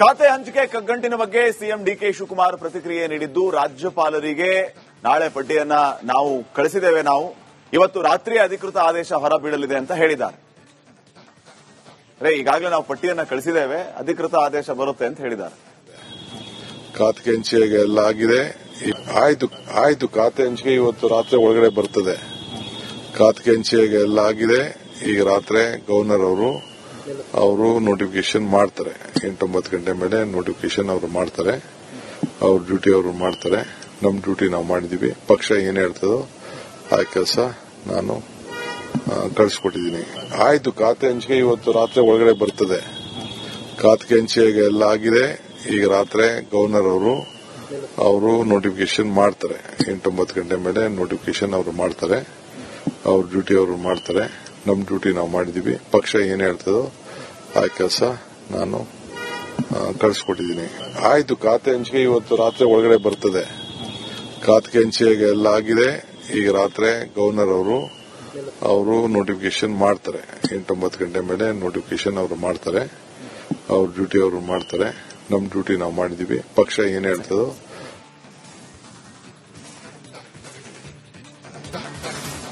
ಖಾತೆ ಹಂಚಿಕೆ ಕಗ್ಗಂಟಿನ ಬಗ್ಗೆ ಸಿಎಂ ಡಿಕೆ ಶಿವಕುಮಾರ್ ಪ್ರತಿಕ್ರಿಯೆ ನೀಡಿದ್ದು, ರಾಜ್ಯಪಾಲರಿಗೆ ನಾಳೆ ಪಟ್ಟಿಯನ್ನ ನಾವು ಕಳಿಸಿದ್ದೇವೆ, ನಾವು ಇವತ್ತು ರಾತ್ರಿ ಅಧಿಕೃತ ಆದೇಶ ಹೊರಬೀಳಲಿದೆ ಅಂತ ಹೇಳಿದ್ದಾರೆ. ಈಗಾಗಲೇ ನಾವು ಪಟ್ಟಿಯನ್ನ ಕಳಿಸಿದ್ದೇವೆ, ಅಧಿಕೃತ ಆದೇಶ ಬರುತ್ತೆ ಅಂತ ಹೇಳಿದ್ದಾರೆ. ಖಾತೆ ಹಂಚಿಕೆ ಎಲ್ಲ ಆಗಿದೆ. ಆಯ್ತು ಖಾತೆ ಹಂಚಿಕೆ ಇವತ್ತು ರಾತ್ರಿ ಒಳಗಡೆ ಬರ್ತದೆ. ಖಾತೆ ಹಂಚಿಕೆ ಎಲ್ಲ ಆಗಿದೆ. ಈಗ ರಾತ್ರಿ ಗವರ್ನರ್ ಅವರು ನೋಟಿಫಿಕೇಶನ್ ಮಾಡ್ತಾರೆ. 8-9 ಗಂಟೆ ಮೇಲೆ ನೋಟಿಫಿಕೇಶನ್ ಅವರು ಮಾಡ್ತಾರೆ. ಅವ್ರ ಡ್ಯೂಟಿ ಅವರು ಮಾಡ್ತಾರೆ. ನಮ್ಮ ಡ್ಯೂಟಿ ನಾವು ಮಾಡಿದೀವಿ. ಪಕ್ಷ ಏನ್ ಹೇಳ್ತದೋ ಆ ಕೆಲಸ ನಾನು ಕಳಿಸ್ಕೊಟ್ಟಿದ್ದೀನಿ. ಆಯ್ತು ಖಾತೆ ಹಂಚಿಕೆ ಇವತ್ತು ರಾತ್ರಿ ಒಳಗಡೆ ಬರ್ತದೆ. ಖಾತೆ ಹಂಚಿಕೆ ಎಲ್ಲ ಆಗಿದೆ. ಈಗ ರಾತ್ರಿ ಗವರ್ನರ್ ಅವರು ನೋಟಿಫಿಕೇಶನ್ ಮಾಡ್ತಾರೆ. 8-9 ಗಂಟೆ ಮೇಲೆ ನೋಟಿಫಿಕೇಶನ್ ಅವರು ಮಾಡ್ತಾರೆ. ಅವ್ರ ಡ್ಯೂಟಿ ಅವರು ಮಾಡ್ತಾರೆ. ನಮ್ಮ ಡ್ಯೂಟಿ ನಾವು ಮಾಡಿದೀವಿ. ಪಕ್ಷ ಏನ್ ಹೇಳ್ತದೋ ಆ ಕೆಲಸ ನಾನು ಕಳಿಸ್ಕೊಟ್ಟಿದ್ದೀನಿ. ಆಯ್ತು ಖಾತೆ ಹಂಚಿಕೆ ಇವತ್ತು ರಾತ್ರಿ ಒಳಗಡೆ ಬರ್ತದೆ. ಖಾತೆ ಹಂಚಿಕೆ ಎಲ್ಲ ಆಗಿದೆ. ಈಗ ರಾತ್ರಿ ಗವರ್ನರ್ ಅವರು ನೋಟಿಫಿಕೇಶನ್ ಮಾಡ್ತಾರೆ. 8-9 ಗಂಟೆ ಮೇಲೆ ನೋಟಿಫಿಕೇಶನ್ ಅವರು ಮಾಡ್ತಾರೆ. ಅವ್ರ ಡ್ಯೂಟಿ ಅವರು ಮಾಡ್ತಾರೆ. ನಮ್ಮ ಡ್ಯೂಟಿ ನಾವು ಮಾಡಿದೀವಿ. ಪಕ್ಷ ಏನ್ ಹೇಳ್ತದೋ